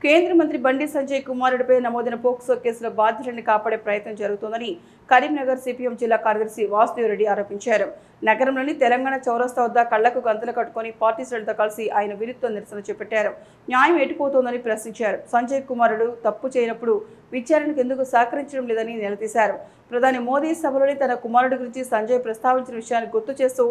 కేంద్ర మంత్రి బండి సంజయ్ కుమారుడిపై నమోదైన పోక్సో కేసులో బాధితులను కాపాడే ప్రయత్నం జరుగుతోందని కరీంనగర్ సిపిఎం జిల్లా కార్యదర్శి వాసుదేవరెడ్డి ఆరోపించారు. నగరంలోని తెలంగాణ చౌరస్తా వద్ద కళ్లకు గంతలు కట్టుకుని పార్టీ శ్రేణులతో కలిసి ఆయన విరుద్ధ నిరసన చేపట్టారు. న్యాయం ఎటుపోతోందని ప్రశ్నించారు. సంజయ్ కుమారుడు తప్పు చేయనప్పుడు విచారణకు ఎందుకు సహకరించడం లేదని నిలదీశారు. ప్రధాని మోదీ సభలోని తన కుమారుడి గురించి సంజయ్ ప్రస్తావించిన విషయాన్ని గుర్తు చేస్తూ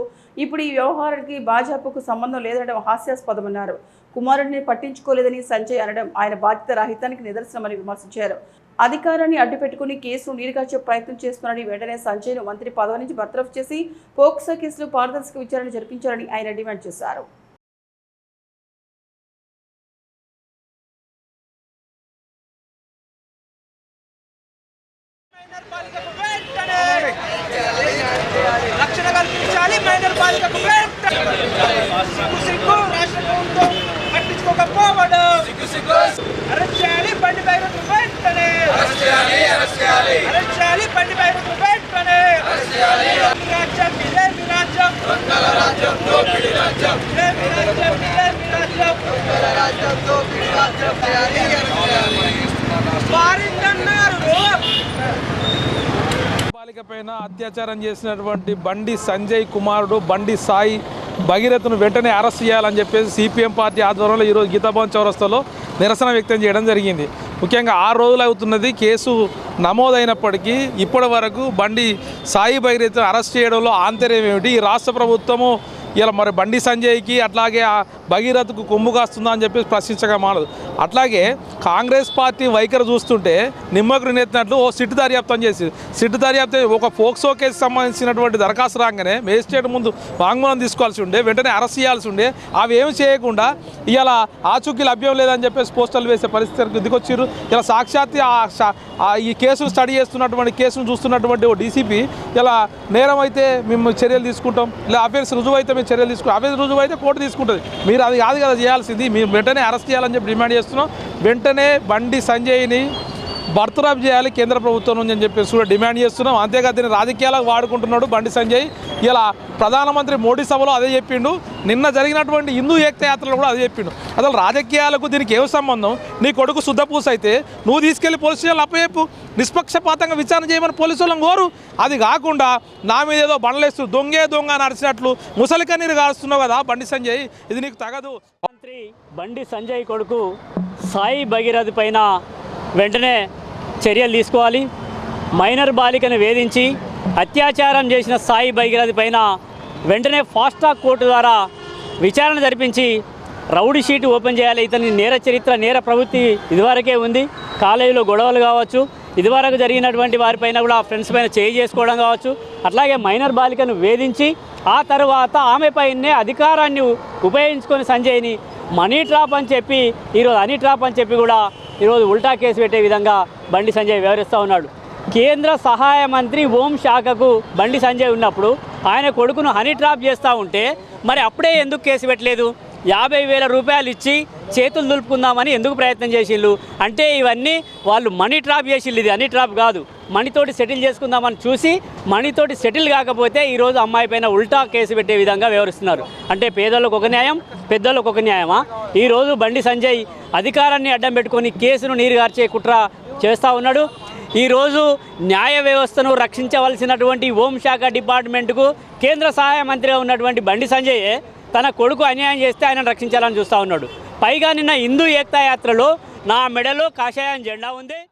ఇప్పుడు ఈ వ్యవహారానికి భాజపాకు సంబంధం లేదనడం హాస్యాస్పదమన్నారు. కుమారుడిని పట్టించుకోలేదని సంజయ్ అనడం ఆయన బాధ్యత రాహిత్యానికి నిదర్శనమని విమర్శించారు. అధికారాన్ని అడ్డుపెట్టుకుని కేసును నీరుగార్చే ప్రయత్నం చేస్తున్నారని వెంటనే సంజయ్ను మంత్రి పదవి నుంచి బర్తరఫ్ చేసి పోక్సో కేసులో పారదర్శక విచారణ జరిపించాలని ఆయన డిమాండ్ చేశారు. రక్షణ కల్పించాలి. మైనర్ బాలికకు పట్టించుకోకపోవడం అరెస్ట్ చేయాలి. బండి బైరను వెంటనే అరెస్ట్ చేయాలి. బండి బైరను వెంటనే రాజ్యం ఇదే మీ రాజ్యం, దొంగల రాజ్యం, దోపిడీ రాజ్యం, ఇదే మీ రాజ్యం, ఇదే మీ రాజ్యం, దొంగల రాజ్యం, దోపిడీ రాజ్యం వారిందన్నారు. బాలికపైన అత్యాచారం చేసినటువంటి బండి సంజయ్ కుమారుడు బండి సాయి భగీరథను వెంటనే అరెస్ట్ చేయాలని చెప్పేసి సిపిఎం పార్టీ ఆధ్వర్యంలో ఈరోజు గీతాభవన్ చౌరస్తాలో నిరసన వ్యక్తం చేయడం జరిగింది. ముఖ్యంగా 6 రోజులు అవుతున్నది కేసు నమోదైనప్పటికీ ఇప్పటి వరకు బండి సాయి భగీరథను అరెస్ట్ చేయడంలో ఆంతర్యం ఏమిటి? ఈ రాష్ట్ర ప్రభుత్వము ఇలా మరి బండి సంజయ్కి అట్లాగే ఆ భగీరథకు కొమ్ము కాస్తుందా అని చెప్పేసి ప్రశ్నించగా మానదు. అట్లాగే కాంగ్రెస్ పార్టీ వైఖరి చూస్తుంటే నిమ్మకు నెత్తినట్లు ఓ సిట్టు దర్యాప్తం చేసి ఒక పోక్సో కేసు సంబంధించినటువంటి దరఖాస్తు రాగానే మేజిస్ట్రేట్ ముందు వాంగ్మూలం తీసుకోవాల్సి ఉండే, వెంటనే అరెస్ట్ చేయాల్సి ఉండే. అవి ఏమి చేయకుండా ఇలా ఆచూకీ లభ్యం లేదని చెప్పేసి పోస్టర్లు వేసే పరిస్థితికి దిగొచ్చారు. ఇలా సాక్షాత్ ఈ కేసును స్టడీ చేస్తున్నటువంటి కేసును చూస్తున్నటువంటి ఓ డీసీపీ ఇలా నేరం అయితే మేము చర్యలు తీసుకుంటాం, ఇలా అఫెన్స్ రుజువు అయితే మేము చర్యలు తీసుకుంటాం, అఫెన్స్ రుజువు అయితే కోర్టు తీసుకుంటుంది, మీరు అది కాదు కదా చేయాల్సింది, మీరు వెంటనే అరెస్ట్ చేయాలని చెప్పి డిమాండ్ చేస్తున్నాం. వెంటనే బండి సంజయ్ని బర్తరఫ్ చేయాలి కేంద్ర ప్రభుత్వం నుంచి అని చెప్పేసి కూడా డిమాండ్ చేస్తున్నాం. అంతేకాదు దీన్ని రాజకీయాలకు వాడుకుంటున్నాడు బండి సంజయ్. ఇలా ప్రధానమంత్రి మోడీ సభలో అదే చెప్పిండు, నిన్న జరిగినటువంటి హిందూ ఏకతా యాత్రలో కూడా అదే చెప్పిండు. అసలు రాజకీయాలకు దీనికి ఏం సంబంధం? నీ కొడుకు శుద్ధపూస అయితే నువ్వు తీసుకెళ్లి పోలీసు స్టేషన్లో అప్పచెప్పు, నిష్పక్షపాతంగా విచారణ చేయమని పోలీసు వాళ్ళని కోరు. అది కాకుండా నా మీద ఏదో బండలేస్తూ దొంగ నడిచినట్లు ముసలి కన్నీరు కారుస్తున్నావు కదా బండి సంజయ్, ఇది నీకు తగదు. మంత్రి బండి సంజయ్ కొడుకు సాయి భగీరథ్ పైన వెంటనే చర్యలు తీసుకోవాలి. మైనర్ బాలికను వేధించి అత్యాచారం చేసిన సాయి భగీరథ్ పైన వెంటనే ఫాస్ట్ ట్రాక్ కోర్టు ద్వారా విచారణ జరిపించి రౌడీ షీట్ ఓపెన్ చేయాలి. ఇతని నేర చరిత్ర, నేర ప్రవృత్తి ఇదివరకే ఉంది. కాలేజీలో గొడవలు కావచ్చు, ఇదివరకు జరిగినటువంటి వారిపైన కూడా ఫ్రెండ్స్ పైన చేయి చేసుకోవడం కావచ్చు, అట్లాగే మైనర్ బాలికను వేధించి ఆ తర్వాత ఆమెపైనే అధికారాన్ని ఉపయోగించుకొని సంజయ్ని మనీ ట్రాప్ అని చెప్పి ఈరోజు హనీ ట్రాప్ అని చెప్పి కూడా ఈరోజు ఉల్టా కేసు పెట్టే విధంగా బండి సంజయ్ వ్యవహరిస్తూ ఉన్నాడు. కేంద్ర సహాయ మంత్రి హోం శాఖకు బండి సంజయ్ ఉన్నప్పుడు ఆయన కొడుకును హనీ ట్రాప్ చేస్తూ ఉంటే మరి అప్పుడే ఎందుకు కేసు పెట్టలేదు? 50,000 రూపాయలు ఇచ్చి చేతులు దులుపుకుందామని ఎందుకు ప్రయత్నం చేసిళ్ళు? అంటే ఇవన్నీ వాళ్ళు మనీ ట్రాప్ చేసిళ్ళు, ఇది హనీ ట్రాప్ కాదు. మనీతోటి సెటిల్ చేసుకుందామని చూసి మనీతోటి సెటిల్ కాకపోతే ఈరోజు అమ్మాయి పైన ఉల్టా కేసు పెట్టే విధంగా వ్యవహరిస్తున్నారు. అంటే పేదలకు ఒక న్యాయం, పెద్దలకు ఒక న్యాయమా? ఈరోజు బండి సంజయ్ అధికారాన్ని అడ్డం పెట్టుకొని కేసును నీరుగార్చే కుట్ర చేస్తూ ఉన్నాడు. ఈరోజు న్యాయ వ్యవస్థను రక్షించవలసినటువంటి హోంశాఖ డిపార్ట్మెంట్కు కేంద్ర సహాయ మంత్రిగా ఉన్నటువంటి బండి సంజయ్ తన కొడుకు అన్యాయం చేస్తే ఆయనను రక్షించాలని చూస్తూ ఉన్నాడు. పైగా నిన్న హిందూ ఏకతా యాత్రలో నా మెడలో కాషాయం జెండా ఉంది.